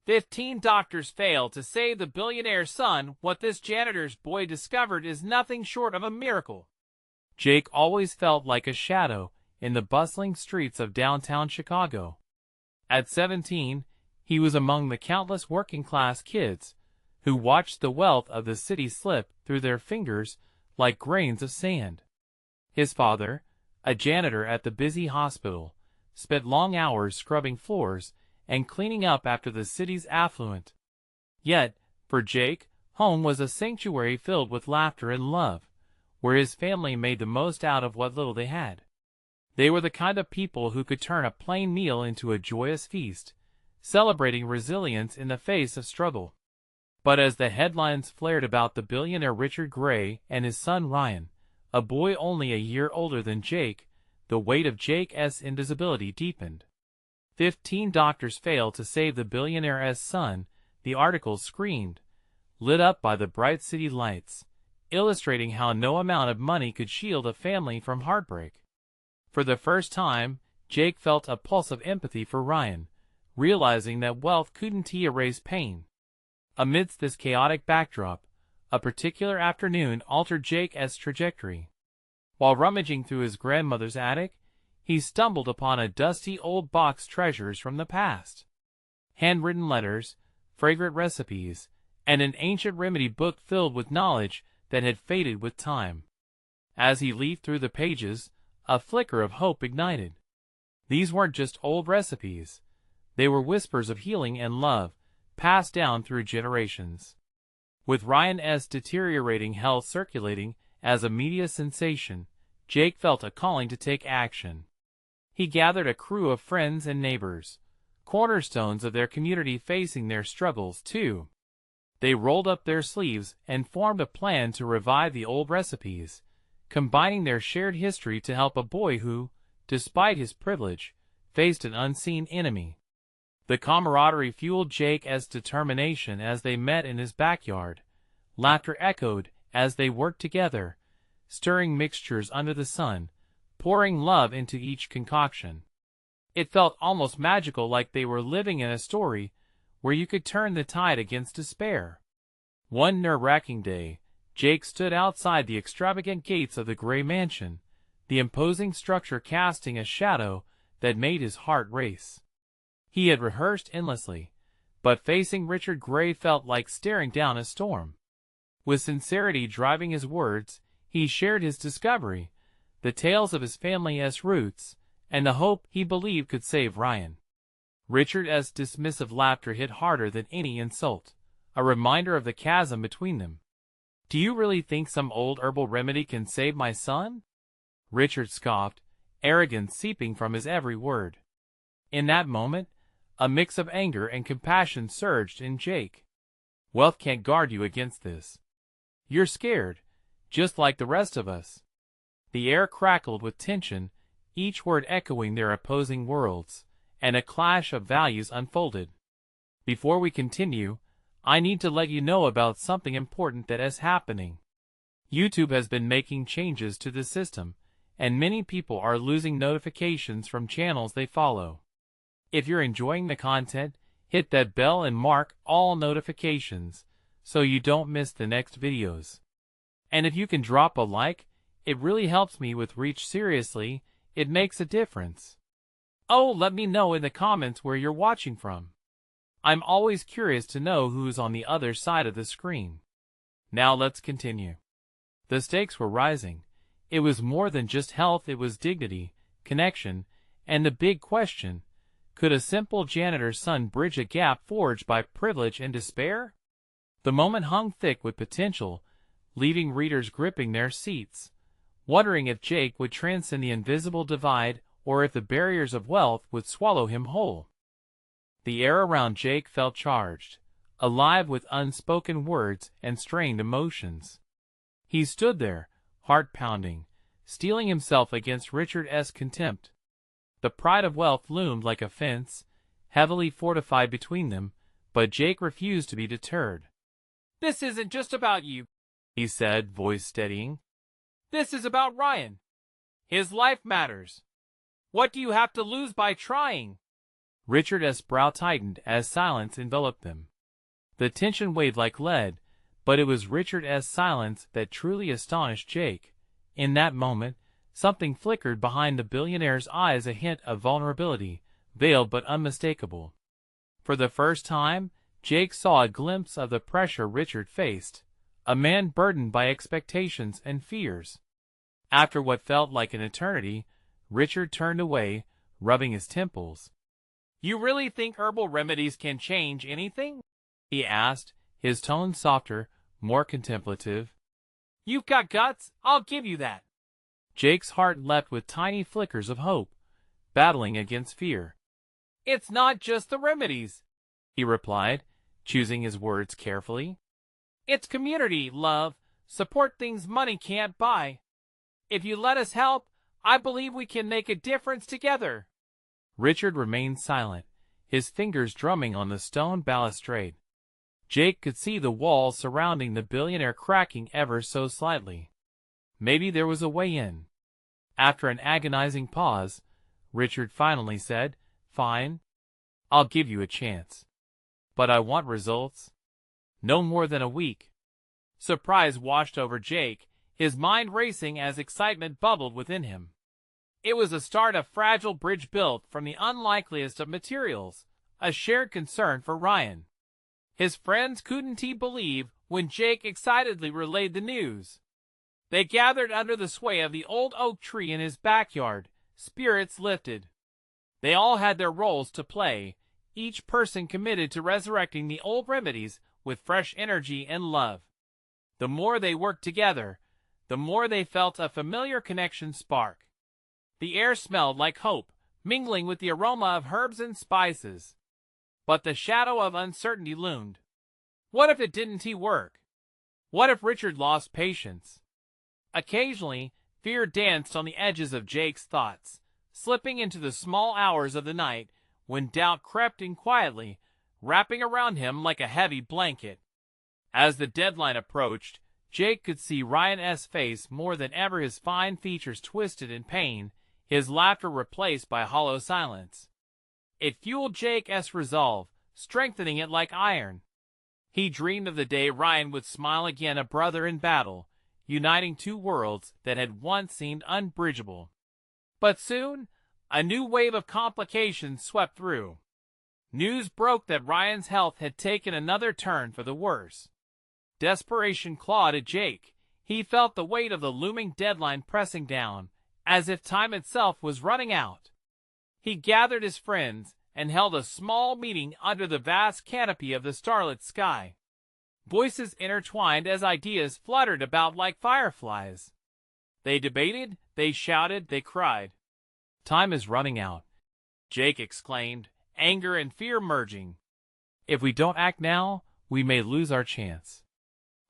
15 doctors fail to save the billionaire's son. What this janitor's boy discovered is nothing short of a miracle. Jake always felt like a shadow in the bustling streets of downtown Chicago. At 17, he was among the countless working-class kids who watched the wealth of the city slip through their fingers like grains of sand. His father, a janitor at the busy hospital, spent long hours scrubbing floors and cleaning up after the city's affluent. Yet, for Jake, home was a sanctuary filled with laughter and love, where his family made the most out of what little they had. They were the kind of people who could turn a plain meal into a joyous feast, celebrating resilience in the face of struggle. But as the headlines flared about the billionaire Richard Gray and his son Ryan, a boy only a year older than Jake, the weight of Jake's invisibility deepened. 15 doctors fail to save the billionaire's son, the article screamed, lit up by the bright city lights, illustrating how no amount of money could shield a family from heartbreak. For the first time, Jake felt a pulse of empathy for Ryan, realizing that wealth couldn't erase pain. Amidst this chaotic backdrop, a particular afternoon altered Jake's trajectory. While rummaging through his grandmother's attic, he stumbled upon a dusty old box of treasures from the past. Handwritten letters, fragrant recipes, and an ancient remedy book filled with knowledge that had faded with time. As he leafed through the pages, a flicker of hope ignited. These weren't just old recipes. They were whispers of healing and love, passed down through generations. With Ryan's deteriorating health circulating as a media sensation, Jake felt a calling to take action. He gathered a crew of friends and neighbors, cornerstones of their community facing their struggles too. They rolled up their sleeves and formed a plan to revive the old recipes, combining their shared history to help a boy who, despite his privilege, faced an unseen enemy. The camaraderie fueled Jake's determination as they met in his backyard. Laughter echoed as they worked together, stirring mixtures under the sun, pouring love into each concoction. It felt almost magical, like they were living in a story where you could turn the tide against despair. One nerve-wracking day, Jake stood outside the extravagant gates of the Gray Mansion, the imposing structure casting a shadow that made his heart race. He had rehearsed endlessly, but facing Richard Gray felt like staring down a storm. With sincerity driving his words, he shared his discovery, the tales of his family's roots, and the hope he believed could save Ryan. Richard's dismissive laughter hit harder than any insult, a reminder of the chasm between them. "Do you really think some old herbal remedy can save my son?" Richard scoffed, arrogance seeping from his every word. In that moment, a mix of anger and compassion surged in Jake. "Wealth can't guard you against this. You're scared, just like the rest of us." The air crackled with tension, each word echoing their opposing worlds, and a clash of values unfolded. "Before we continue, I need to let you know about something important that is happening. YouTube has been making changes to the system, and many people are losing notifications from channels they follow. If you're enjoying the content, hit that bell and mark all notifications so you don't miss the next videos. And if you can drop a like, it really helps me with reach. Seriously, it makes a difference. Oh, let me know in the comments where you're watching from. I'm always curious to know who's on the other side of the screen. Now let's continue. The stakes were rising. It was more than just health, it was dignity, connection, and the big question: could a simple janitor's son bridge a gap forged by privilege and despair? The moment hung thick with potential, leaving readers gripping their seats, wondering if Jake would transcend the invisible divide or if the barriers of wealth would swallow him whole. The air around Jake felt charged, alive with unspoken words and strained emotions. He stood there, heart pounding, steeling himself against Richard's contempt. The pride of wealth loomed like a fence, heavily fortified between them, but Jake refused to be deterred. "This isn't just about you," he said, voice steadying. "This is about Ryan. His life matters. What do you have to lose by trying?" Richard's brow tightened as silence enveloped them. The tension weighed like lead, but it was Richard's silence that truly astonished Jake. In that moment, something flickered behind the billionaire's eyes, a hint of vulnerability, veiled but unmistakable. For the first time, Jake saw a glimpse of the pressure Richard faced, a man burdened by expectations and fears. After what felt like an eternity, Richard turned away, rubbing his temples. "You really think herbal remedies can change anything?" he asked, his tone softer, more contemplative. "You've got guts, I'll give you that." Jake's heart leapt with tiny flickers of hope, battling against fear. "It's not just the remedies," he replied, choosing his words carefully. "It's community, love, support, things money can't buy. If you let us help, I believe we can make a difference together." Richard remained silent, his fingers drumming on the stone balustrade. Jake could see the walls surrounding the billionaire cracking ever so slightly. Maybe there was a way in. After an agonizing pause, Richard finally said, "Fine. I'll give you a chance. But I want results. No more than a week." Surprise washed over Jake, his mind racing as excitement bubbled within him. It was the start of a fragile bridge built from the unlikeliest of materials, a shared concern for Ryan. His friends couldn't believe when Jake excitedly relayed the news. They gathered under the sway of the old oak tree in his backyard, spirits lifted. They all had their roles to play, each person committed to resurrecting the old remedies with fresh energy and love. The more they worked together, the more they felt a familiar connection spark. The air smelled like hope, mingling with the aroma of herbs and spices. But the shadow of uncertainty loomed. What if it didn't work? What if Richard lost patience? Occasionally, fear danced on the edges of Jake's thoughts, slipping into the small hours of the night when doubt crept in quietly, wrapping around him like a heavy blanket. As the deadline approached, Jake could see Ryan's face more than ever, his fine features twisted in pain, his laughter replaced by hollow silence. It fueled Jake's resolve, strengthening it like iron. He dreamed of the day Ryan would smile again, a brother in battle, uniting two worlds that had once seemed unbridgeable. But soon, a new wave of complications swept through. News broke that Ryan's health had taken another turn for the worse. Desperation clawed at Jake. He felt the weight of the looming deadline pressing down, as if time itself was running out. He gathered his friends and held a small meeting under the vast canopy of the starlit sky. Voices intertwined as ideas fluttered about like fireflies. They debated, they shouted, they cried. "Time is running out," Jake exclaimed, anger and fear merging. "If we don't act now, we may lose our chance.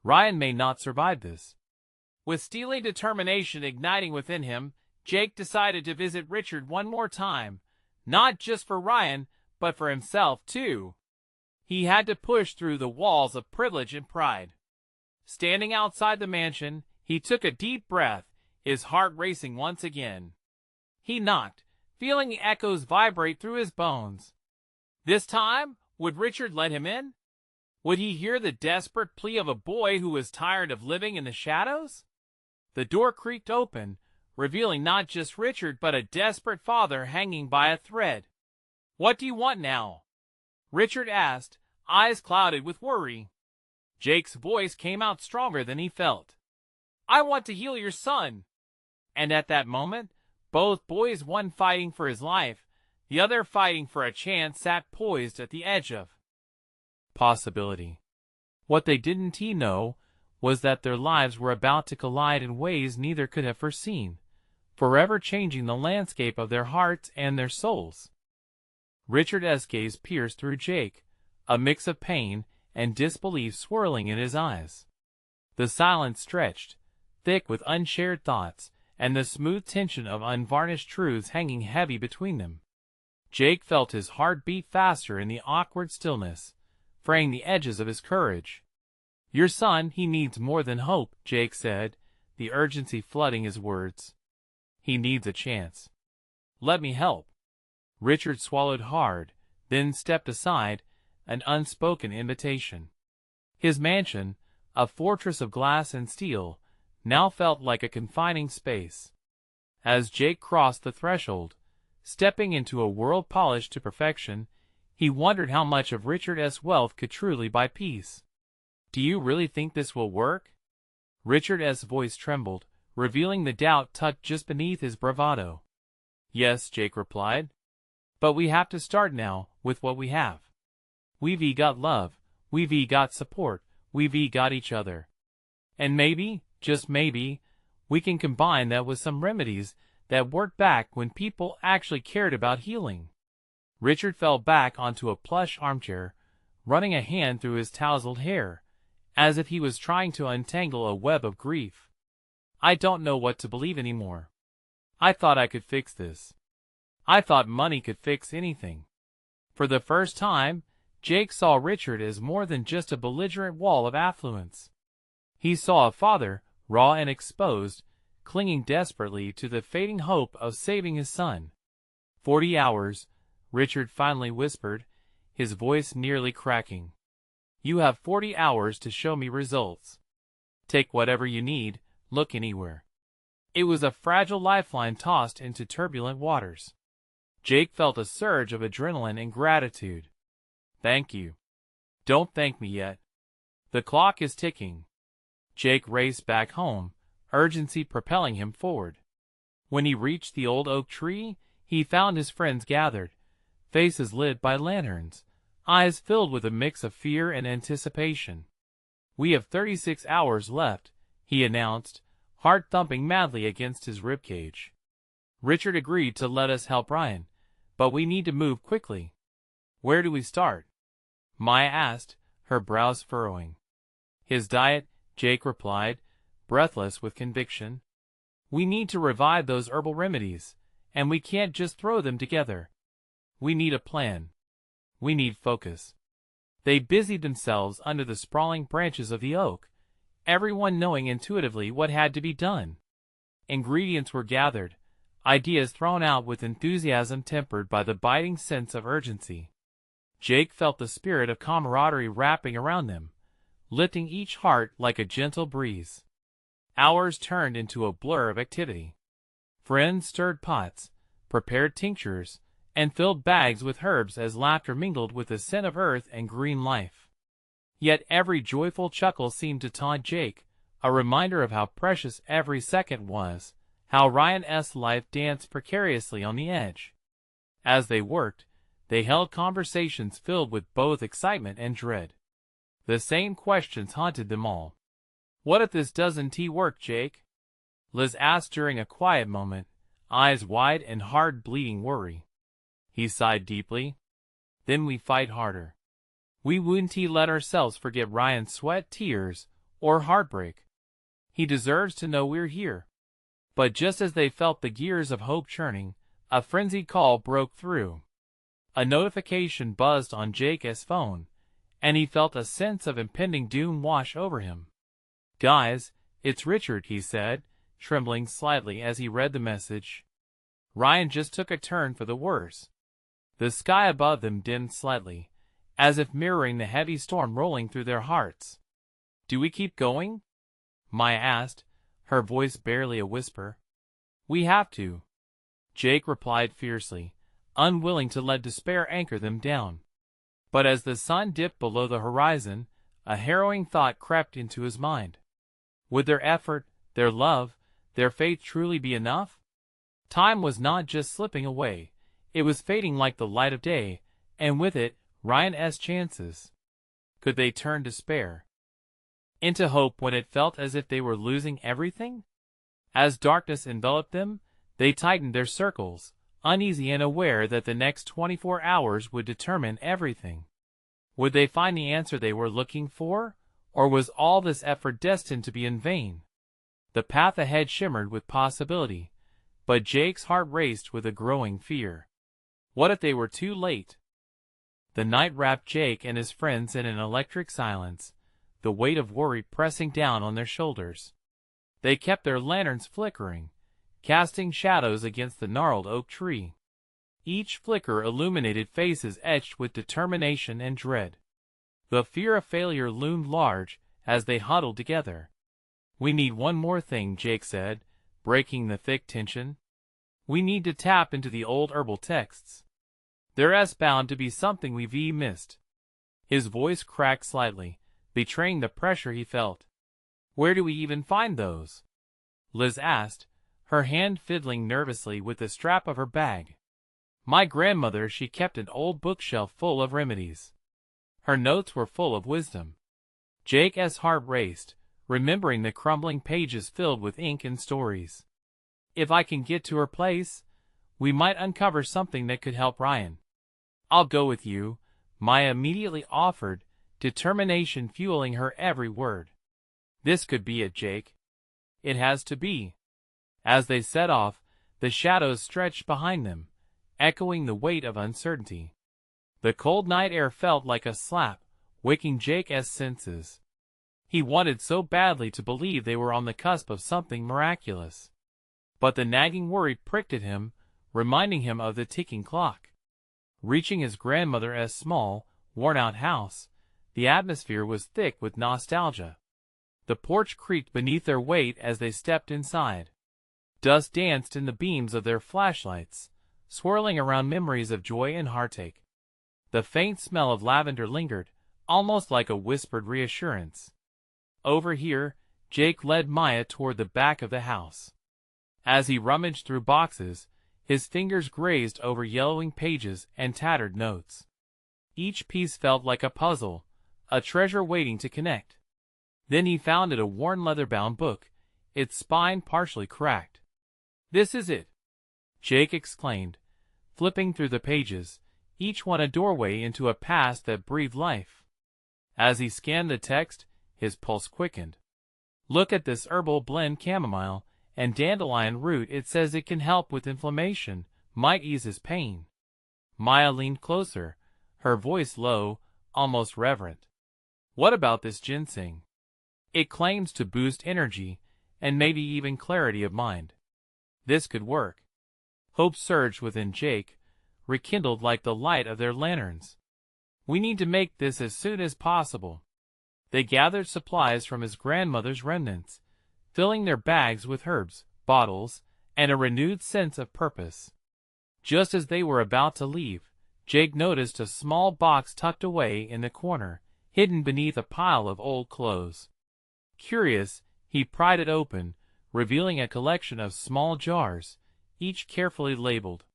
Ryan may not survive this." With steely determination igniting within him, Jake decided to visit Richard one more time, not just for Ryan, but for himself too. He had to push through the walls of privilege and pride. Standing outside the mansion, he took a deep breath, his heart racing once again. He knocked, feeling the echoes vibrate through his bones. This time, would Richard let him in? Would he hear the desperate plea of a boy who was tired of living in the shadows? The door creaked open, revealing not just Richard but a desperate father hanging by a thread. "What do you want now?" Richard asked, eyes clouded with worry. Jake's voice came out stronger than he felt. "I want to heal your son." And at that moment, both boys, one fighting for his life, the other fighting for a chance, sat poised at the edge of possibility. What they didn't know was that their lives were about to collide in ways neither could have foreseen, forever changing the landscape of their hearts and their souls. Richard's gaze pierced through Jake, a mix of pain and disbelief swirling in his eyes. The silence stretched, thick with unshared thoughts, and the smooth tension of unvarnished truths hanging heavy between them. Jake felt his heart beat faster in the awkward stillness, fraying the edges of his courage. "Your son, he needs more than hope," Jake said, the urgency flooding his words. "He needs a chance. Let me help." Richard swallowed hard, then stepped aside, an unspoken invitation. His mansion, a fortress of glass and steel, now felt like a confining space. As Jake crossed the threshold, stepping into a world polished to perfection, he wondered how much of Richard's wealth could truly buy peace. "Do you really think this will work?" Richard's voice trembled, revealing the doubt tucked just beneath his bravado. "Yes," Jake replied. "But we have to start now, with what we have. We've got love, we've got support, we've got each other. And maybe, just maybe, we can combine that with some remedies that worked back when people actually cared about healing." Richard fell back onto a plush armchair, running a hand through his tousled hair, as if he was trying to untangle a web of grief. "I don't know what to believe anymore. I thought I could fix this. I thought money could fix anything." For the first time, Jake saw Richard as more than just a belligerent wall of affluence. He saw a father, raw and exposed, clinging desperately to the fading hope of saving his son. 40 hours, Richard finally whispered, his voice nearly cracking. "You have 40 hours to show me results. Take whatever you need, look anywhere." It was a fragile lifeline tossed into turbulent waters. Jake felt a surge of adrenaline and gratitude. "Thank you." "Don't thank me yet. The clock is ticking." Jake raced back home, urgency propelling him forward. When he reached the old oak tree, he found his friends gathered, faces lit by lanterns, eyes filled with a mix of fear and anticipation. "We have 36 hours left," he announced, heart thumping madly against his ribcage. "Richard agreed to let us help Ryan, but we need to move quickly." "Where do we start?" Maya asked, her brows furrowing. "His diet," Jake replied, breathless with conviction. "We need to revive those herbal remedies, and we can't just throw them together. We need a plan. We need focus." They busied themselves under the sprawling branches of the oak, everyone knowing intuitively what had to be done. Ingredients were gathered, ideas thrown out with enthusiasm tempered by the biting sense of urgency. Jake felt the spirit of camaraderie wrapping around them, lifting each heart like a gentle breeze. Hours turned into a blur of activity. Friends stirred pots, prepared tinctures, and filled bags with herbs as laughter mingled with the scent of earth and green life. Yet every joyful chuckle seemed to taunt Jake, a reminder of how precious every second was, how Ryan's life danced precariously on the edge. As they worked, they held conversations filled with both excitement and dread. The same questions haunted them all. "What if this doesn't work, Jake?" Liz asked during a quiet moment, eyes wide and hard bleeding worry. He sighed deeply. "Then we fight harder. We wouldn't let ourselves forget Ryan's sweat, tears, or heartbreak. He deserves to know we're here." But just as they felt the gears of hope churning, a frenzied call broke through. A notification buzzed on Jake's phone, and he felt a sense of impending doom wash over him. "Guys, it's Richard," he said, trembling slightly as he read the message. Ryan just took a turn for the worse. The sky above them dimmed slightly, as if mirroring the heavy storm rolling through their hearts. "Do we keep going?" Maya asked, her voice barely a whisper. "We have to," Jake replied fiercely, unwilling to let despair anchor them down. But as the sun dipped below the horizon, a harrowing thought crept into his mind. Would their effort, their love, their faith truly be enough? Time was not just slipping away, it was fading like the light of day, and with it, Ryan's chances. Could they turn despair into hope when it felt as if they were losing everything? As darkness enveloped them, they tightened their circles, uneasy and aware that the next 24 hours would determine everything. Would they find the answer they were looking for, or was all this effort destined to be in vain? The path ahead shimmered with possibility, but Jake's heart raced with a growing fear. What if they were too late? The night wrapped Jake and his friends in an electric silence, the weight of worry pressing down on their shoulders. They kept their lanterns flickering, casting shadows against the gnarled oak tree. Each flicker illuminated faces etched with determination and dread. The fear of failure loomed large as they huddled together. "We need one more thing," Jake said, breaking the thick tension. "We need to tap into the old herbal texts. There's bound to be something we've missed." His voice cracked slightly, betraying the pressure he felt. "Where do we even find those?" Liz asked, her hand fiddling nervously with the strap of her bag. "My grandmother, she kept an old bookshelf full of remedies. Her notes were full of wisdom." Jake's heart raced, remembering the crumbling pages filled with ink and stories. "If I can get to her place, we might uncover something that could help Ryan." "I'll go with you," Maya immediately offered, determination fueling her every word. "This could be it, Jake. It has to be." As they set off, the shadows stretched behind them, echoing the weight of uncertainty. The cold night air felt like a slap, waking Jake's senses. He wanted so badly to believe they were on the cusp of something miraculous. But the nagging worry pricked at him, reminding him of the ticking clock. Reaching his grandmother's small, worn-out house, the atmosphere was thick with nostalgia. The porch creaked beneath their weight as they stepped inside. Dust danced in the beams of their flashlights, swirling around memories of joy and heartache. The faint smell of lavender lingered, almost like a whispered reassurance. "Over here," Jake led Maya toward the back of the house. As he rummaged through boxes, his fingers grazed over yellowing pages and tattered notes. Each piece felt like a puzzle, a treasure waiting to connect. Then he found a worn leather-bound book, its spine partially cracked. "This is it!" Jake exclaimed, flipping through the pages, each one a doorway into a past that breathed life. As he scanned the text, his pulse quickened. "Look at this herbal blend: chamomile and dandelion root. It says it can help with inflammation, might ease his pain." Maya leaned closer, her voice low, almost reverent. "What about this ginseng? It claims to boost energy and maybe even clarity of mind. This could work." Hope surged within Jake, rekindled like the light of their lanterns. "We need to make this as soon as possible." They gathered supplies from his grandmother's remnants, filling their bags with herbs, bottles, and a renewed sense of purpose. Just as they were about to leave, Jake noticed a small box tucked away in the corner, hidden beneath a pile of old clothes. Curious, he pried it open, revealing a collection of small jars, each carefully labeled.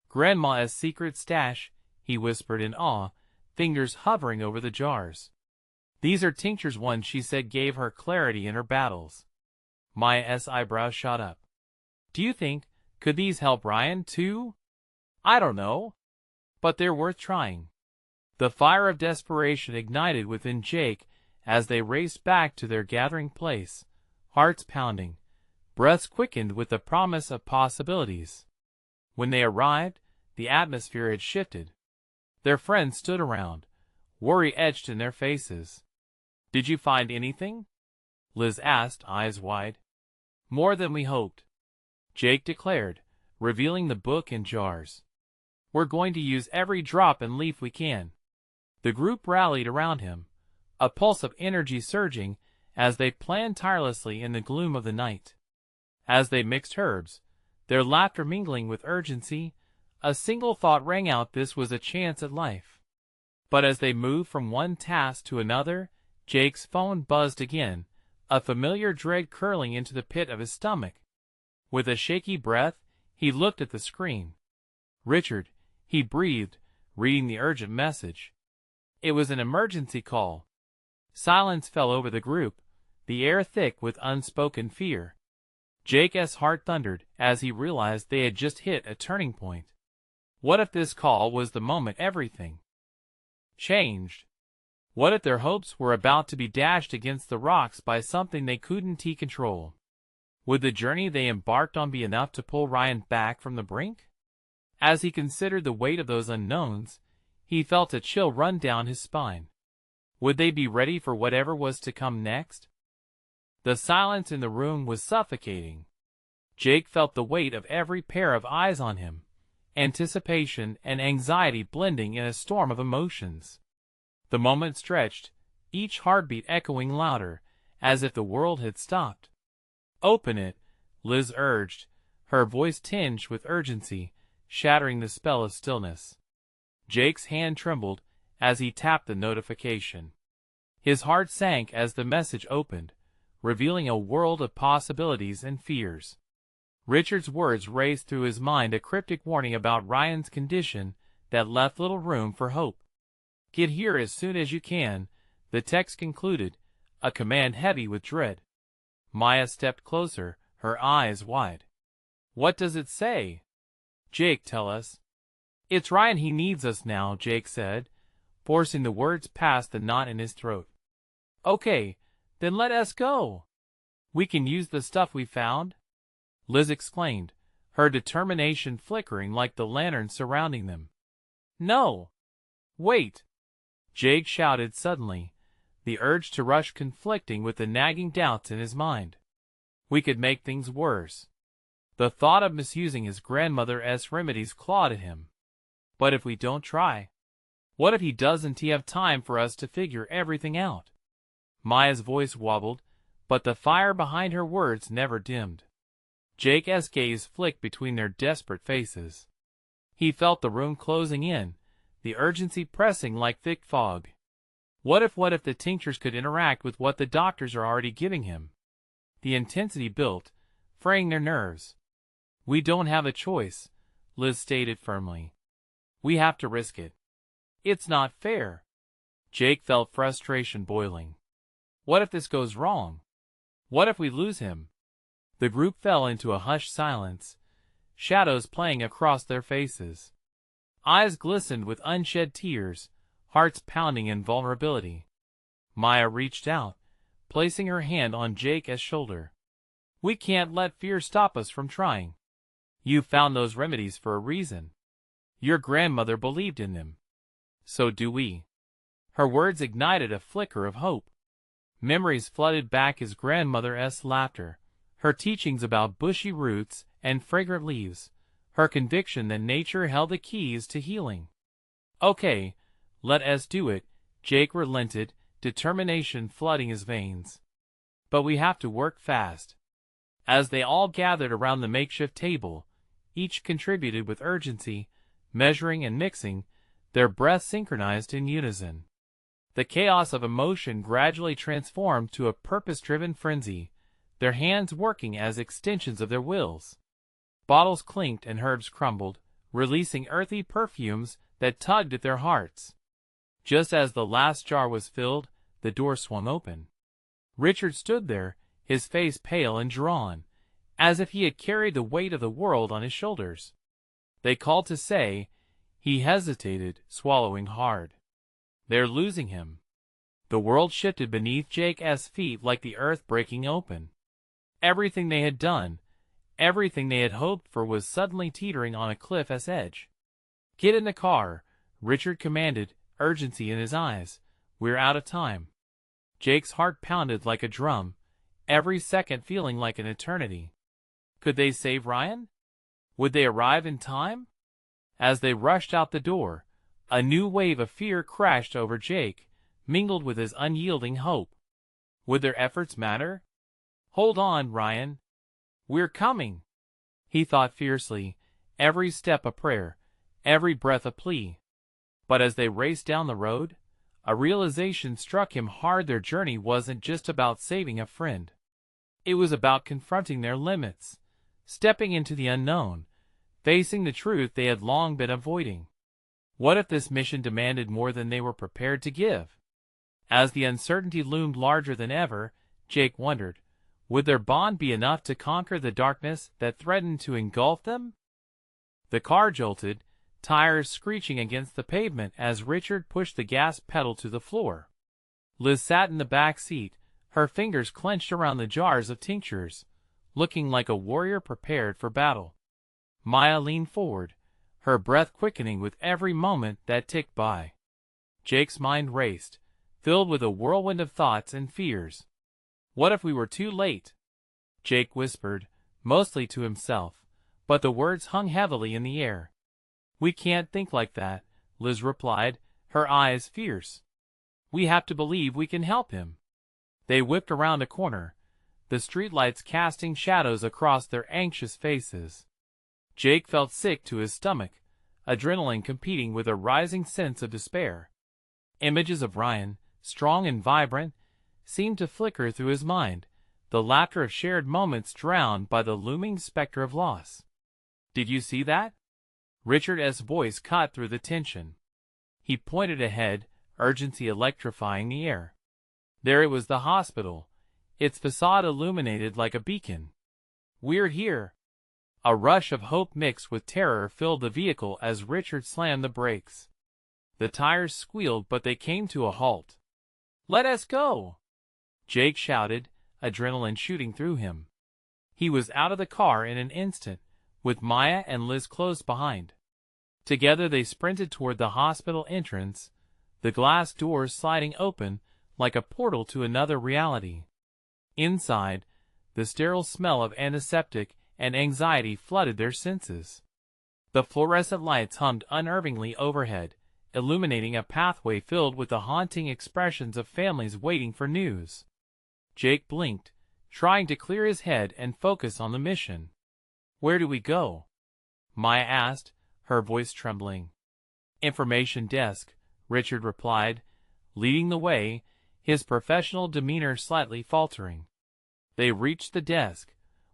"Grandma's secret stash," he whispered in awe, fingers hovering over the jars. "These are tinctures one she said gave her clarity in her battles." Maya's eyebrows shot up. "Do you think, could these help Ryan too?" "I don't know. But they're worth trying." The fire of desperation ignited within Jake as they raced back to their gathering place, hearts pounding, breaths quickened with the promise of possibilities. When they arrived, the atmosphere had shifted. Their friends stood around, worry etched in their faces. "Did you find anything?" Liz asked, eyes wide. "More than we hoped," Jake declared, revealing the book and jars. "We're going to use every drop and leaf we can." The group rallied around him, a pulse of energy surging as they planned tirelessly in the gloom of the night. As they mixed herbs, their laughter mingling with urgency, a single thought rang out: this was a chance at life. But as they moved from one task to another, Jake's phone buzzed again, a familiar dread curling into the pit of his stomach. With a shaky breath, he looked at the screen. "Richard," he breathed, reading the urgent message. It was an emergency call. Silence fell over the group, the air thick with unspoken fear. Jake's heart thundered as he realized they had just hit a turning point. What if this call was the moment everything changed? What if their hopes were about to be dashed against the rocks by something they couldn't control? Would the journey they embarked on be enough to pull Ryan back from the brink? As he considered the weight of those unknowns, he felt a chill run down his spine. Would they be ready for whatever was to come next? The silence in the room was suffocating. Jake felt the weight of every pair of eyes on him, anticipation and anxiety blending in a storm of emotions. The moment stretched, each heartbeat echoing louder, as if the world had stopped. "Open it," Liz urged, her voice tinged with urgency, shattering the spell of stillness. Jake's hand trembled as he tapped the notification. His heart sank as the message opened, revealing a world of possibilities and fears. Richard's words raced through his mind, a cryptic warning about Ryan's condition that left little room for hope. "Get here as soon as you can," the text concluded, a command heavy with dread. Maya stepped closer, her eyes wide. "What does it say?" "Jake, tell us." "It's Ryan, he needs us now," Jake said, forcing the words past the knot in his throat. "Okay, then let us go. We can use the stuff we found," Liz exclaimed, her determination flickering like the lantern surrounding them. "No. Wait," Jake shouted suddenly, the urge to rush conflicting with the nagging doubts in his mind. "We could make things worse." The thought of misusing his grandmother's remedies clawed at him. "But if we don't try? What if he doesn't have time for us to figure everything out?" Maya's voice wobbled, but the fire behind her words never dimmed. Jake's gaze flicked between their desperate faces. He felt the room closing in, the urgency pressing like thick fog. What if the tinctures could interact with what the doctors are already giving him? The intensity built, fraying their nerves. "We don't have a choice," Liz stated firmly. "We have to risk it." "It's not fair." Jake felt frustration boiling. "What if this goes wrong? What if we lose him?" The group fell into a hushed silence, shadows playing across their faces. Eyes glistened with unshed tears, hearts pounding in vulnerability. Maya reached out, placing her hand on Jake's shoulder. "We can't let fear stop us from trying. You found those remedies for a reason. Your grandmother believed in them. So do we." Her words ignited a flicker of hope. Memories flooded back his grandmother's laughter, her teachings about bushy roots and fragrant leaves, her conviction that nature held the keys to healing. "Okay, let us do it," Jake relented, determination flooding his veins. "But we have to work fast." As they all gathered around the makeshift table, each contributed with urgency, measuring and mixing, their breaths synchronized in unison. The chaos of emotion gradually transformed to a purpose-driven frenzy, their hands working as extensions of their wills. Bottles clinked and herbs crumbled, releasing earthy perfumes that tugged at their hearts. Just as the last jar was filled, the door swung open. Richard stood there, his face pale and drawn, as if he had carried the weight of the world on his shoulders. They called to say. He hesitated, swallowing hard. "They're losing him." The world shifted beneath Jake's feet like the earth breaking open. Everything they had done, everything they had hoped for was suddenly teetering on a cliff's edge. "Get in the car," Richard commanded, urgency in his eyes. "We're out of time." Jake's heart pounded like a drum, every second feeling like an eternity. Could they save Ryan? Would they arrive in time? As they rushed out the door, a new wave of fear crashed over Jake, mingled with his unyielding hope. Would their efforts matter? "Hold on, Ryan. We're coming," he thought fiercely, every step a prayer, every breath a plea. But as they raced down the road, a realization struck him hard. Their journey wasn't just about saving a friend. It was about confronting their limits, stepping into the unknown, facing the truth they had long been avoiding. What if this mission demanded more than they were prepared to give? As the uncertainty loomed larger than ever, Jake wondered, would their bond be enough to conquer the darkness that threatened to engulf them? The car jolted, tires screeching against the pavement as Richard pushed the gas pedal to the floor. Liz sat in the back seat, her fingers clenched around the jars of tinctures, looking like a warrior prepared for battle. Maya leaned forward, her breath quickening with every moment that ticked by. Jake's mind raced, filled with a whirlwind of thoughts and fears. What if we were too late? Jake whispered, mostly to himself, but the words hung heavily in the air. We can't think like that, Liz replied, her eyes fierce. We have to believe we can help him. They whipped around a corner, the streetlights casting shadows across their anxious faces. Jake felt sick to his stomach, adrenaline competing with a rising sense of despair. Images of Ryan, strong and vibrant, seemed to flicker through his mind, the laughter of shared moments drowned by the looming specter of loss. Did you see that? Richard's voice cut through the tension. He pointed ahead, urgency electrifying the air. There it was, the hospital, its facade illuminated like a beacon. We're here. A rush of hope mixed with terror filled the vehicle as Richard slammed the brakes. The tires squealed, but they came to a halt. Let us go! Jake shouted, adrenaline shooting through him. He was out of the car in an instant, with Maya and Liz close behind. Together they sprinted toward the hospital entrance, the glass doors sliding open like a portal to another reality. Inside, the sterile smell of antiseptic and anxiety flooded their senses. The fluorescent lights hummed unnervingly overhead, illuminating a pathway filled with the haunting expressions of families waiting for news. Jake blinked, trying to clear his head and focus on the mission. Where do we go? Maya asked, her voice trembling. Information desk, Richard replied, leading the way, his professional demeanor slightly faltering. They reached the desk,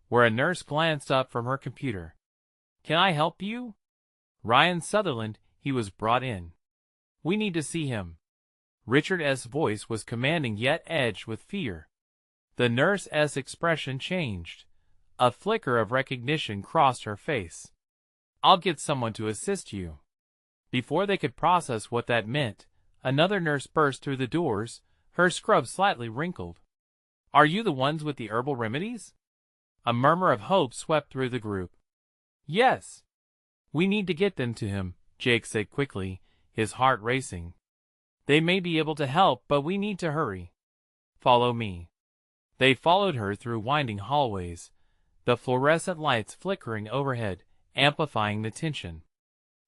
where a nurse glanced up from her computer. Can I help you? Ryan Sutherland, he was brought in. We need to see him. Richard's voice was commanding yet edged with fear. The nurse's expression changed. A flicker of recognition crossed her face. I'll get someone to assist you. Before they could process what that meant, another nurse burst through the doors, her scrub slightly wrinkled. Are you the ones with the herbal remedies? A murmur of hope swept through the group. Yes. We need to get them to him, Jake said quickly, his heart racing. They may be able to help, but we need to hurry. Follow me. They followed her through winding hallways, the fluorescent lights flickering overhead, amplifying the tension.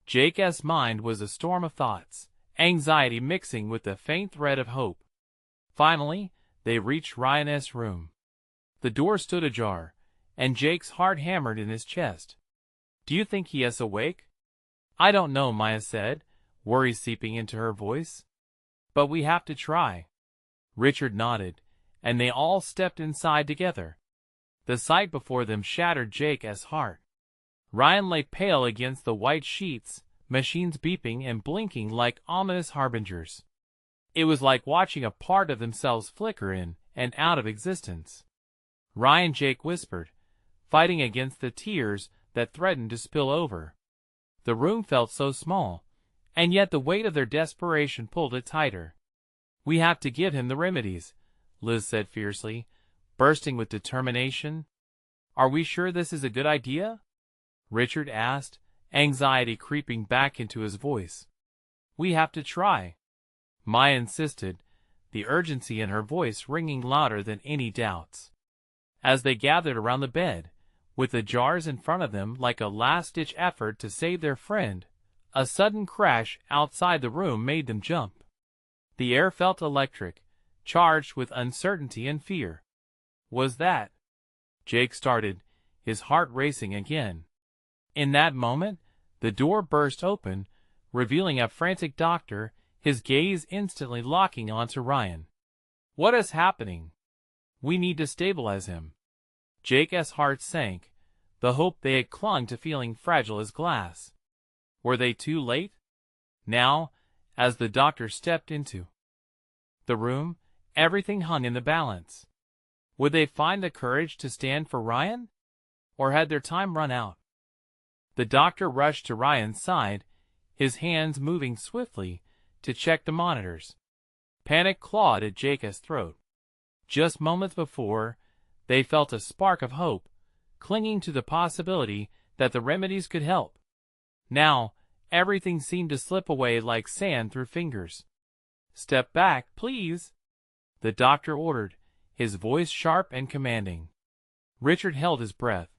Jake's mind was a storm of thoughts, anxiety mixing with the faint thread of hope. Finally, they reached Ryan's room. The door stood ajar, and Jake's heart hammered in his chest. Do you think he is awake? I don't know, Maya said, worry seeping into her voice. But we have to try. Richard nodded, and they all stepped inside together. The sight before them shattered Jake's heart. Ryan lay pale against the white sheets, machines beeping and blinking like ominous harbingers. It was like watching a part of themselves flicker in and out of existence. Ryan, Jake whispered, fighting against the tears that threatened to spill over. The room felt so small, and yet the weight of their desperation pulled it tighter. We have to give him the remedies, Liz said fiercely, bursting with determination. Are we sure this is a good idea? Richard asked, anxiety creeping back into his voice. We have to try. Maya insisted, the urgency in her voice ringing louder than any doubts. As they gathered around the bed, with the jars in front of them like a last-ditch effort to save their friend, a sudden crash outside the room made them jump. The air felt electric, charged with uncertainty and fear. Was that? Jake started, his heart racing again. In that moment, the door burst open, revealing a frantic doctor, his gaze instantly locking onto Ryan. What is happening? We need to stabilize him. Jake's heart sank, the hope they had clung to feeling fragile as glass. Were they too late? Now, as the doctor stepped into the room, everything hung in the balance. Would they find the courage to stand for Ryan? Or had their time run out? The doctor rushed to Ryan's side, his hands moving swiftly to check the monitors. Panic clawed at Jake's throat. Just moments before, they felt a spark of hope, clinging to the possibility that the remedies could help. Now, everything seemed to slip away like sand through fingers. Step back, please, the doctor ordered, his voice sharp and commanding. Richard held his breath,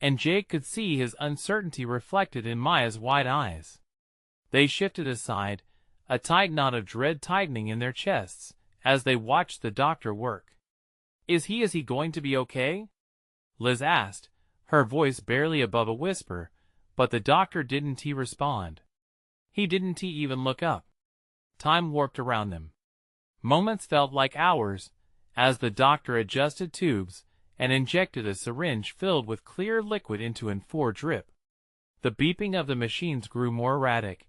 and Jake could see his uncertainty reflected in Maya's wide eyes. They shifted aside, a tight knot of dread tightening in their chests, as they watched the doctor work. Is he going to be okay?" Liz asked, her voice barely above a whisper, but the doctor didn't respond. He didn't even look up. Time warped around them. Moments felt like hours, as the doctor adjusted tubes and injected a syringe filled with clear liquid into an IV drip. The beeping of the machines grew more erratic,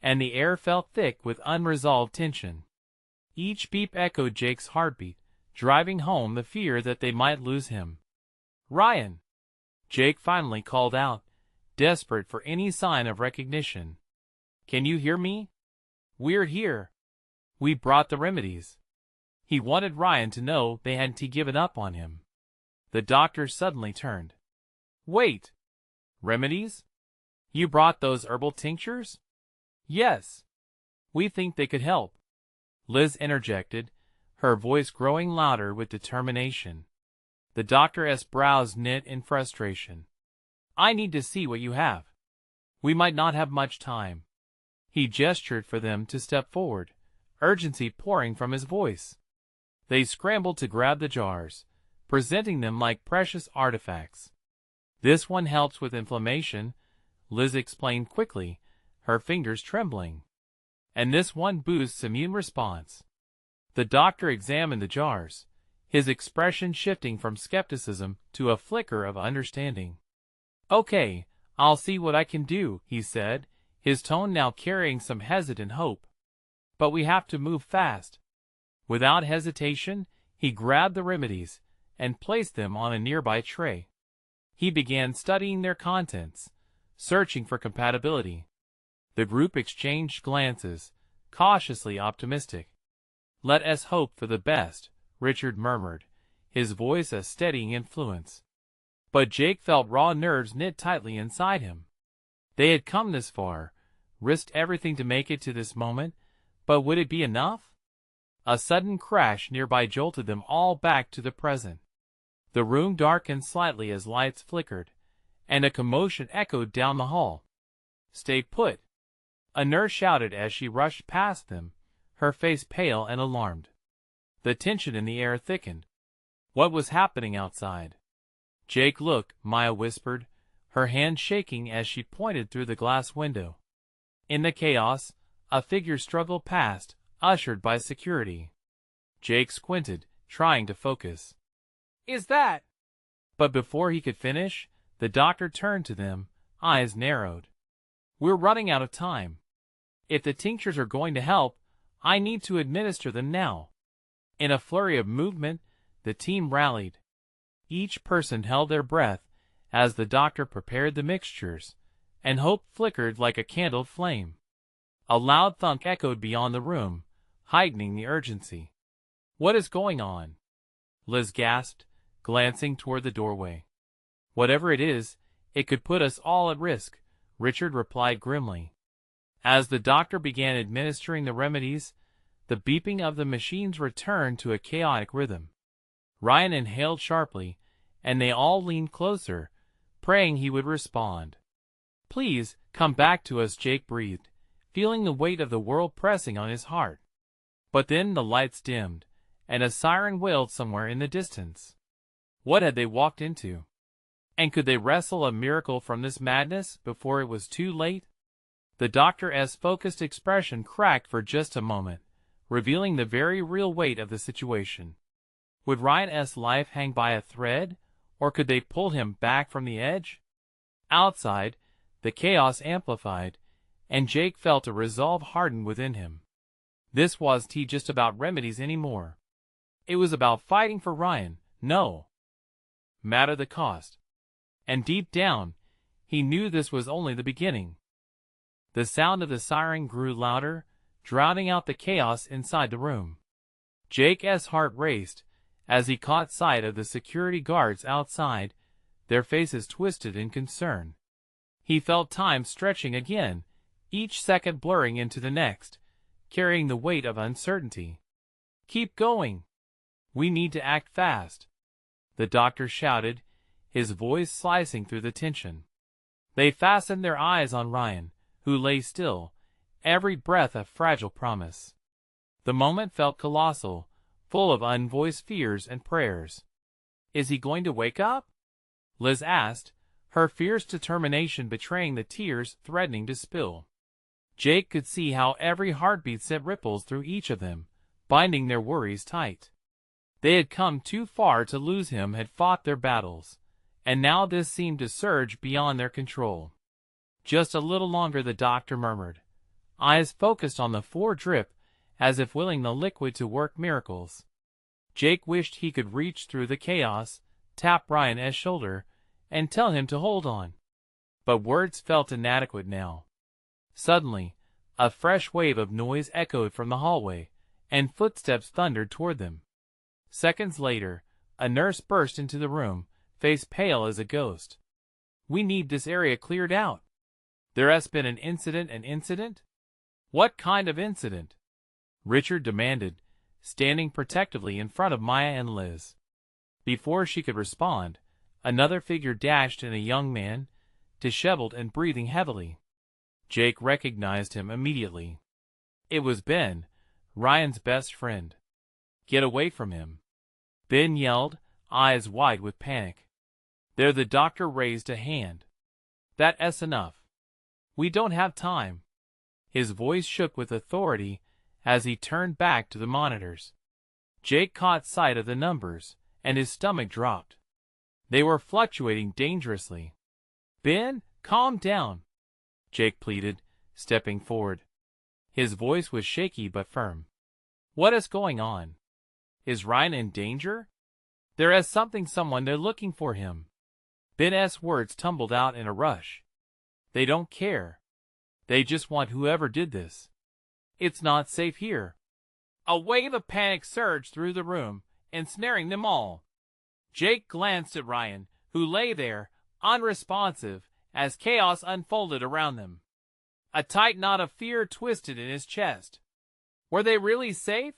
and the air felt thick with unresolved tension. Each beep echoed Jake's heartbeat, driving home the fear that they might lose him. "Ryan!" Jake finally called out, desperate for any sign of recognition. "Can you hear me? We're here. We brought the remedies." He wanted Ryan to know they hadn't given up on him. The doctor suddenly turned. "Wait! Remedies? You brought those herbal tinctures?" "Yes. We think they could help," Liz interjected, her voice growing louder with determination. The doctor's brows knit in frustration. "I need to see what you have. We might not have much time." He gestured for them to step forward, urgency pouring from his voice. They scrambled to grab the jars, presenting them like precious artifacts. "This one helps with inflammation," Liz explained quickly, her fingers trembling. "And this one boosts immune response." The doctor examined the jars, his expression shifting from skepticism to a flicker of understanding. "Okay, I'll see what I can do," he said, his tone now carrying some hesitant hope. "But we have to move fast." Without hesitation, he grabbed the remedies and placed them on a nearby tray. He began studying their contents, searching for compatibility. The group exchanged glances, cautiously optimistic. "Let us hope for the best," Richard murmured, his voice a steadying influence. But Jake felt raw nerves knit tightly inside him. They had come this far, risked everything to make it to this moment, but would it be enough? A sudden crash nearby jolted them all back to the present. The room darkened slightly as lights flickered, and a commotion echoed down the hall. "Stay put!" a nurse shouted as she rushed past them, her face pale and alarmed. The tension in the air thickened. What was happening outside? "Jake, look," Maya whispered, her hand shaking as she pointed through the glass window. In the chaos, a figure struggled past, ushered by security. Jake squinted, trying to focus. "Is that—" But before he could finish, the doctor turned to them, eyes narrowed. "We're running out of time. If the tinctures are going to help, I need to administer them now." In a flurry of movement, the team rallied. Each person held their breath as the doctor prepared the mixtures, and hope flickered like a candled flame. A loud thunk echoed beyond the room, heightening the urgency. "What is going on?" Liz gasped, glancing toward the doorway. "Whatever it is, it could put us all at risk," Richard replied grimly. As the doctor began administering the remedies, the beeping of the machines returned to a chaotic rhythm. Ryan inhaled sharply, and they all leaned closer, praying he would respond. "Please, come back to us," Jake breathed, feeling the weight of the world pressing on his heart. But then the lights dimmed, and a siren wailed somewhere in the distance. What had they walked into? And could they wrestle a miracle from this madness before it was too late? The doctor's focused expression cracked for just a moment, revealing the very real weight of the situation. Would Ryan's life hang by a thread, or could they pull him back from the edge? Outside, the chaos amplified, and Jake felt a resolve harden within him. This wasn't just about remedies anymore. It was about fighting for Ryan, no matter the cost. And deep down, he knew this was only the beginning. The sound of the siren grew louder, drowning out the chaos inside the room. Jake's heart raced as he caught sight of the security guards outside, their faces twisted in concern. He felt time stretching again, each second blurring into the next, carrying the weight of uncertainty. "Keep going! We need to act fast," the doctor shouted, his voice slicing through the tension. They fastened their eyes on Ryan, who lay still, every breath a fragile promise. The moment felt colossal, full of unvoiced fears and prayers. "Is he going to wake up?" Liz asked, her fierce determination betraying the tears threatening to spill. Jake could see how every heartbeat sent ripples through each of them, binding their worries tight. They had come too far to lose him, had fought their battles, and now this seemed to surge beyond their control. "Just a little longer," the doctor murmured, eyes focused on the drip, as if willing the liquid to work miracles. Jake wished he could reach through the chaos, tap Ryan's shoulder, and tell him to hold on. But words felt inadequate now. Suddenly, a fresh wave of noise echoed from the hallway, and footsteps thundered toward them. Seconds later, a nurse burst into the room, face pale as a ghost. "We need this area cleared out. There has been an incident." "An incident? What kind of incident?" Richard demanded, standing protectively in front of Maya and Liz. Before she could respond, another figure dashed in, a young man, disheveled and breathing heavily. Jake recognized him immediately. It was Ben, Ryan's best friend. "Get away from him!" Ben yelled, eyes wide with panic. There, the doctor raised a hand. "That's enough. We don't have time." His voice shook with authority as he turned back to the monitors. Jake caught sight of the numbers, and his stomach dropped. They were fluctuating dangerously. "Ben, calm down," Jake pleaded, stepping forward. His voice was shaky but firm. "What is going on? Is Ryan in danger? There is someone they're looking for him." Ben's words tumbled out in a rush. "They don't care. They just want whoever did this. It's not safe here." A wave of panic surged through the room, ensnaring them all. Jake glanced at Ryan, who lay there, unresponsive, as chaos unfolded around them. A tight knot of fear twisted in his chest. Were they really safe?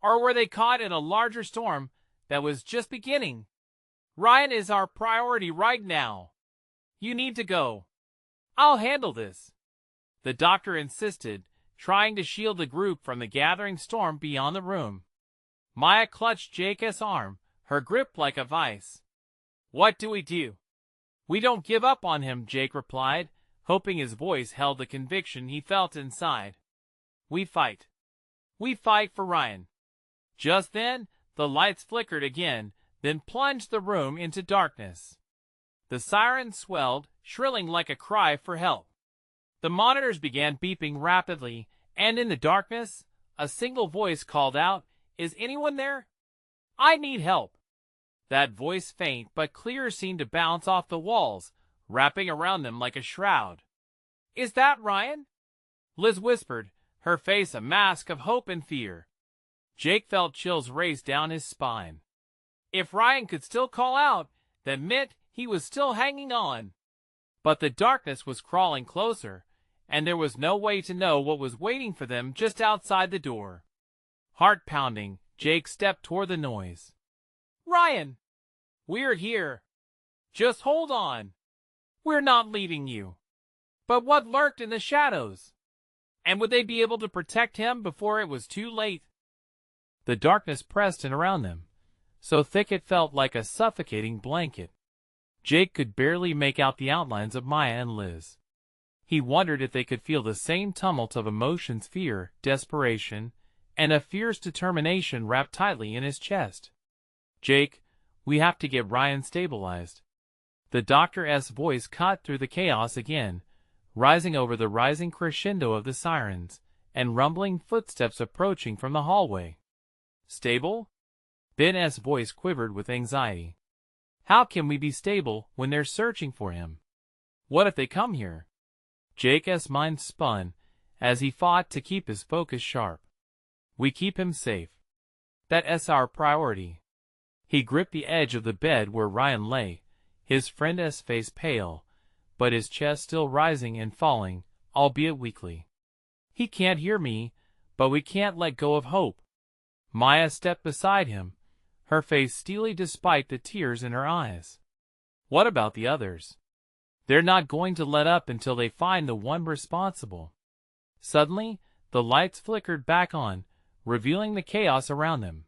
Or were they caught in a larger storm that was just beginning? "Ryan is our priority right now. You need to go." "I'll handle this," the doctor insisted, trying to shield the group from the gathering storm beyond the room. Maya clutched Jake's arm, her grip like a vice. "What do we do?" "We don't give up on him," Jake replied, hoping his voice held the conviction he felt inside. "We fight. We fight for Ryan." Just then, the lights flickered again, then plunged the room into darkness. The siren swelled, shrilling like a cry for help. The monitors began beeping rapidly, and in the darkness, a single voice called out, "Is anyone there? I need help." That voice, faint but clear, seemed to bounce off the walls, wrapping around them like a shroud. "Is that Ryan?" Liz whispered, her face a mask of hope and fear. Jake felt chills race down his spine. If Ryan could still call out, that meant he was still hanging on. But the darkness was crawling closer, and there was no way to know what was waiting for them just outside the door. Heart pounding, Jake stepped toward the noise. "Ryan! We're here. Just hold on. We're not leaving you." But what lurked in the shadows? And would they be able to protect him before it was too late? The darkness pressed in around them, so thick it felt like a suffocating blanket. Jake could barely make out the outlines of Maya and Liz. He wondered if they could feel the same tumult of emotions, fear, desperation, and a fierce determination wrapped tightly in his chest. "Jake, we have to get Ryan stabilized." The doctor's voice cut through the chaos again, rising over the rising crescendo of the sirens, and rumbling footsteps approaching from the hallway. "Stable?" Ben's voice quivered with anxiety. "How can we be stable when they're searching for him? What if they come here?" Jake's mind spun as he fought to keep his focus sharp. "We keep him safe. That's our priority." He gripped the edge of the bed where Ryan lay, his friend's face pale, but his chest still rising and falling, albeit weakly. "He can't hear me, but we can't let go of hope." Maya stepped beside him, her face steely despite the tears in her eyes. What about the others? They're not going to let up until they find the one responsible. Suddenly, the lights flickered back on, revealing the chaos around them.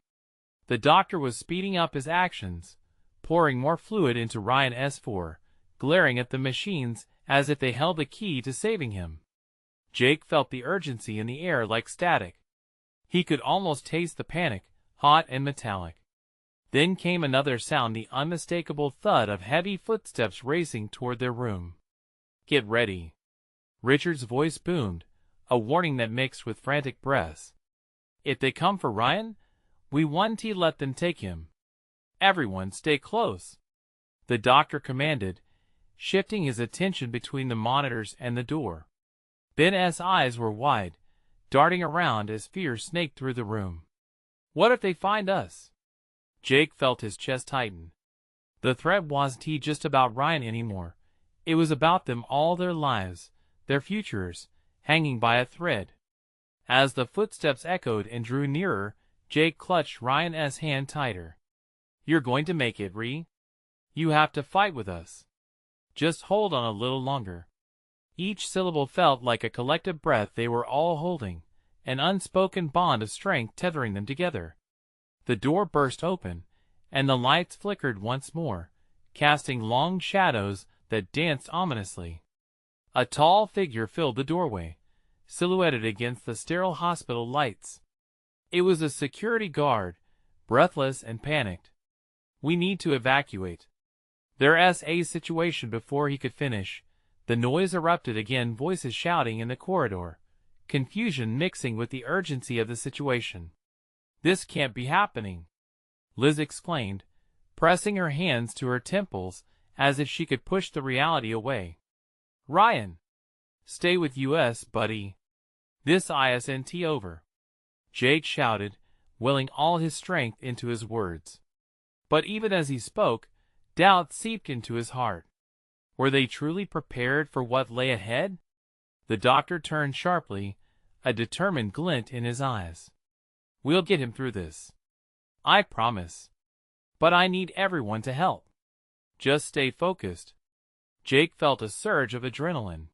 The doctor was speeding up his actions, pouring more fluid into Ryan S4, glaring at the machines as if they held the key to saving him. Jake felt the urgency in the air like static. He could almost taste the panic, hot and metallic. Then came another sound, the unmistakable thud of heavy footsteps racing toward their room. "Get ready." Richard's voice boomed, a warning that mixed with frantic breaths. "If they come for Ryan, we won't let them take him. Everyone stay close," the doctor commanded, shifting his attention between the monitors and the door. Ben's eyes were wide, darting around as fear snaked through the room. "What if they find us?" Jake felt his chest tighten. The threat wasn't just about Ryan anymore. It was about them all, their lives, their futures, hanging by a thread. As the footsteps echoed and drew nearer, Jake clutched Ryan's hand tighter. "You're going to make it, Ree. You have to fight with us. Just hold on a little longer." Each syllable felt like a collective breath they were all holding, an unspoken bond of strength tethering them together. The door burst open, and the lights flickered once more, casting long shadows that danced ominously. A tall figure filled the doorway, silhouetted against the sterile hospital lights. It was a security guard, breathless and panicked. "We need to evacuate." There's a situation. Before he could finish, the noise erupted again, voices shouting in the corridor, confusion mixing with the urgency of the situation. "This can't be happening," Liz exclaimed, pressing her hands to her temples as if she could push the reality away. "Ryan, stay with us, buddy. This isn't over," Jake shouted, willing all his strength into his words. But even as he spoke, doubt seeped into his heart. Were they truly prepared for what lay ahead? The doctor turned sharply, a determined glint in his eyes. "We'll get him through this. I promise. But I need everyone to help. Just stay focused." Jake felt a surge of adrenaline.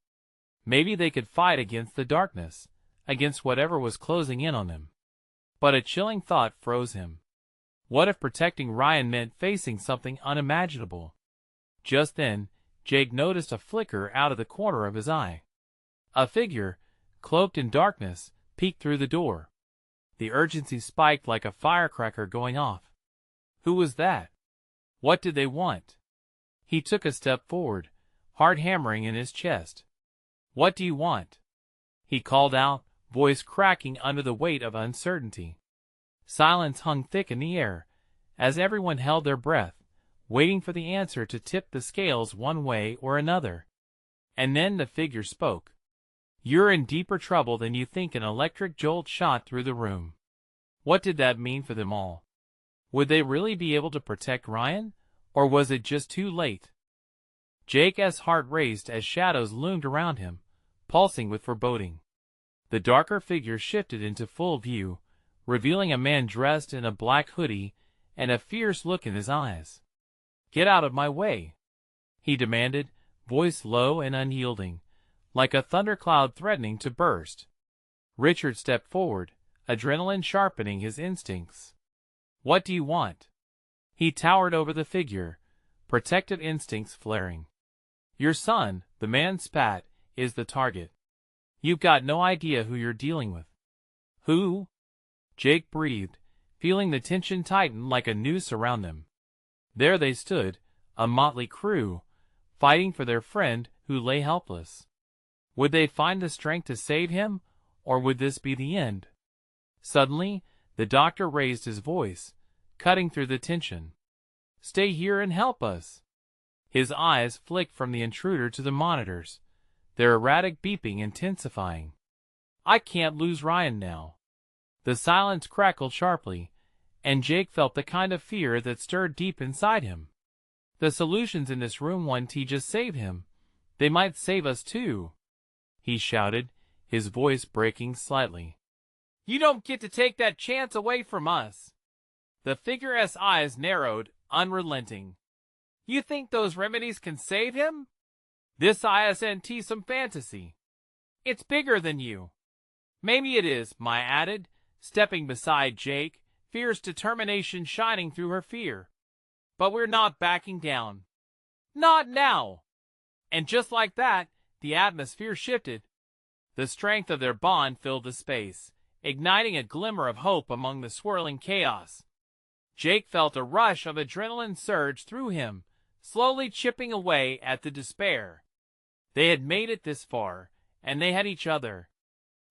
Maybe they could fight against the darkness, against whatever was closing in on them. But a chilling thought froze him. What if protecting Ryan meant facing something unimaginable? Just then, Jake noticed a flicker out of the corner of his eye. A figure, cloaked in darkness, peeked through the door. The urgency spiked like a firecracker going off. Who was that? What did they want? He took a step forward, heart hammering in his chest. "What do you want?" he called out, voice cracking under the weight of uncertainty. Silence hung thick in the air, as everyone held their breath, waiting for the answer to tip the scales one way or another. And then the figure spoke. "You're in deeper trouble than you think." An electric jolt shot through the room. What did that mean for them all? Would they really be able to protect Ryan, or was it just too late? Jake's heart raced as shadows loomed around him, pulsing with foreboding. The darker figure shifted into full view, revealing a man dressed in a black hoodie and a fierce look in his eyes. "Get out of my way," he demanded, voice low and unyielding, like a thundercloud threatening to burst. Richard stepped forward, adrenaline sharpening his instincts. "What do you want?" He towered over the figure, protective instincts flaring. "Your son," the man spat, "is the target. You've got no idea who you're dealing with." "Who?" Jake breathed, feeling the tension tighten like a noose around them. There they stood, a motley crew, fighting for their friend who lay helpless. Would they find the strength to save him, or would this be the end? Suddenly, the doctor raised his voice, cutting through the tension. "Stay here and help us." His eyes flicked from the intruder to the monitors, their erratic beeping intensifying. "I can't lose Ryan now." The silence crackled sharply, and Jake felt the kind of fear that stirred deep inside him. The solutions in this room won't just save him. They might save us too, he shouted, his voice breaking slightly. "You don't get to take that chance away from us." The figure's eyes narrowed, unrelenting. You think those remedies can save him? This isn't some fantasy. It's bigger than you. Maybe it is, Maya added, stepping beside Jake, fierce determination shining through her fear. But we're not backing down. Not now. And just like that, the atmosphere shifted. The strength of their bond filled the space, igniting a glimmer of hope among the swirling chaos. Jake felt a rush of adrenaline surge through him, slowly chipping away at the despair. They had made it this far, and they had each other.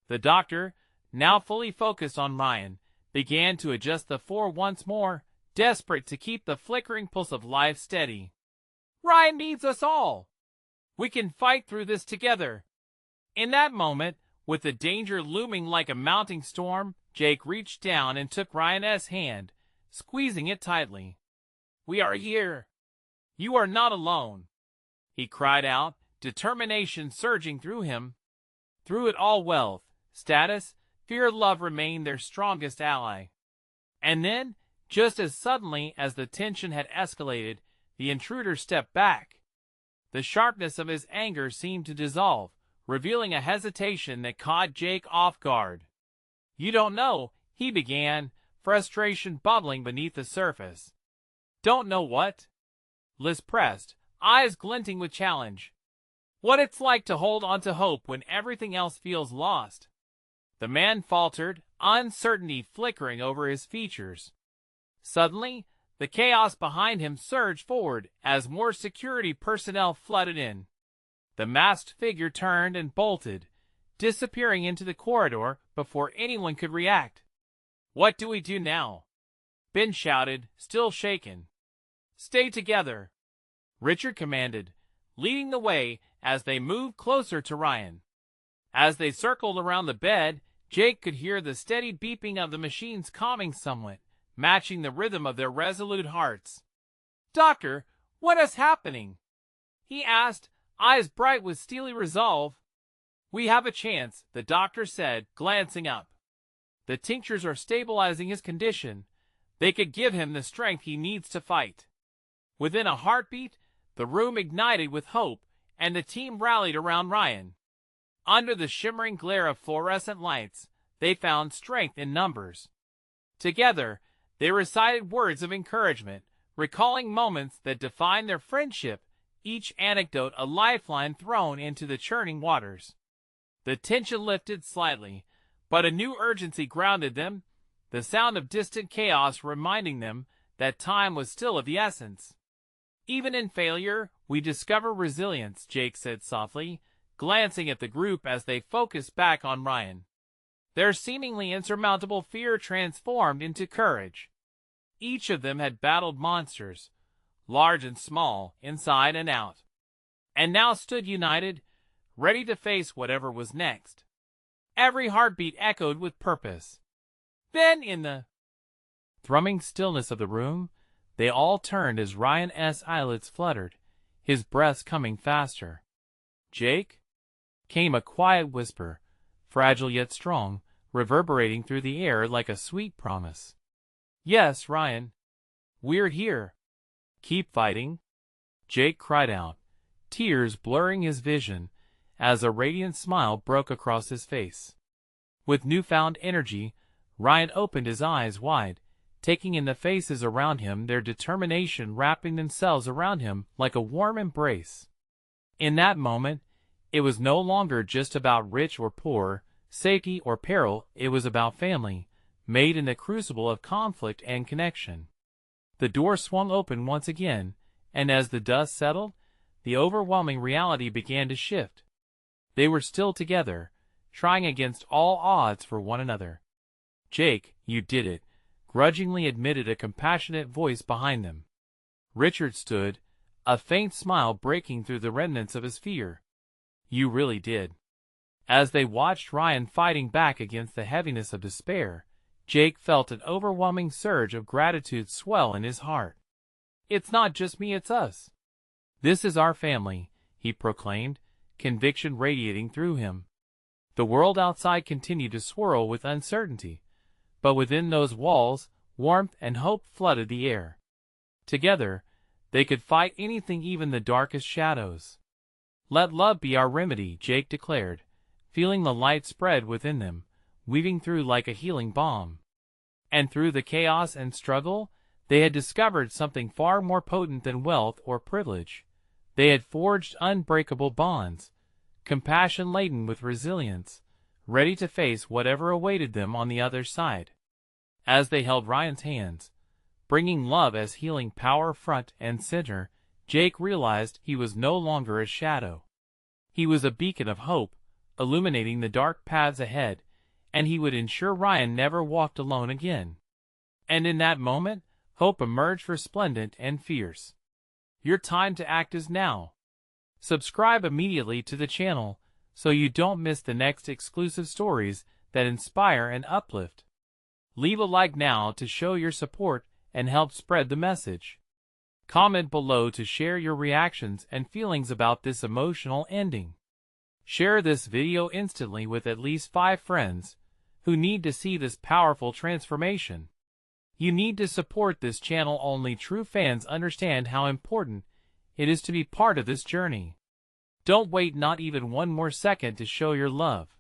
The doctor, now fully focused on Ryan, began to adjust the four once more, desperate to keep the flickering pulse of life steady. Ryan needs us all. We can fight through this together. In that moment, with the danger looming like a mounting storm, Jake reached down and took Ryan's hand, squeezing it tightly. We are here. You are not alone, he cried out, determination surging through him. Through it all, wealth, status, fear, love remained their strongest ally. And then, just as suddenly as the tension had escalated, the intruder stepped back. The sharpness of his anger seemed to dissolve, revealing a hesitation that caught Jake off guard. You don't know, he began, frustration bubbling beneath the surface. Don't know what? Liz pressed, eyes glinting with challenge. What it's like to hold on to hope when everything else feels lost. The man faltered, uncertainty flickering over his features. Suddenly, the chaos behind him surged forward as more security personnel flooded in. The masked figure turned and bolted, disappearing into the corridor before anyone could react. What do we do now? Ben shouted, still shaken. Stay together, Richard commanded, leading the way as they moved closer to Ryan. As they circled around the bed, Jake could hear the steady beeping of the machines calming somewhat, matching the rhythm of their resolute hearts. Doctor, what is happening? He asked, eyes bright with steely resolve. We have a chance, the doctor said, glancing up. The tinctures are stabilizing his condition. They could give him the strength he needs to fight. Within a heartbeat, the room ignited with hope, and the team rallied around Ryan. Under the shimmering glare of fluorescent lights, they found strength in numbers. Together, they recited words of encouragement, recalling moments that defined their friendship, each anecdote a lifeline thrown into the churning waters. The tension lifted slightly, but a new urgency grounded them, the sound of distant chaos reminding them that time was still of the essence. Even in failure, we discover resilience, Jake said softly, glancing at the group as they focused back on Ryan. Their seemingly insurmountable fear transformed into courage. Each of them had battled monsters, large and small, inside and out, and now stood united, ready to face whatever was next. Every heartbeat echoed with purpose. Then, in the thrumming stillness of the room, they all turned as Ryan's eyelids fluttered, his breath coming faster. Jake? Came a quiet whisper, fragile yet strong, reverberating through the air like a sweet promise. Yes, Ryan. We're here. Keep fighting. Jake cried out, tears blurring his vision, as a radiant smile broke across his face. With newfound energy, Ryan opened his eyes wide, taking in the faces around him, their determination wrapping themselves around him like a warm embrace. In that moment, it was no longer just about rich or poor, safety or peril, it was about family, made in the crucible of conflict and connection. The door swung open once again, and as the dust settled, the overwhelming reality began to shift. They were still together, trying against all odds for one another. Jake, you did it, grudgingly admitted a compassionate voice behind them. Richard stood, a faint smile breaking through the remnants of his fear. You really did. As they watched Ryan fighting back against the heaviness of despair, Jake felt an overwhelming surge of gratitude swell in his heart. It's not just me, it's us. This is our family, he proclaimed, conviction radiating through him. The world outside continued to swirl with uncertainty, but within those walls, warmth and hope flooded the air. Together, They could fight anything, even the darkest shadows. "Let love be our remedy," Jake declared, feeling the light spread within them, weaving through like a healing balm. And through the chaos and struggle, they had discovered something far more potent than wealth or privilege. They had forged unbreakable bonds, compassion laden with resilience, ready to face whatever awaited them on the other side. As they held Ryan's hands, bringing love as healing power front and center, Jake realized he was no longer a shadow. He was a beacon of hope, illuminating the dark paths ahead, and he would ensure Ryan never walked alone again. And in that moment, hope emerged resplendent and fierce. Your time to act is now. Subscribe immediately to the channel so you don't miss the next exclusive stories that inspire and uplift. Leave a like now to show your support and help spread the message. Comment below to share your reactions and feelings about this emotional ending. Share this video instantly with at least 5 friends who need to see this powerful transformation. You need to support this channel. Only true fans understand how important it is to be part of this journey. Don't wait not even one more second to show your love.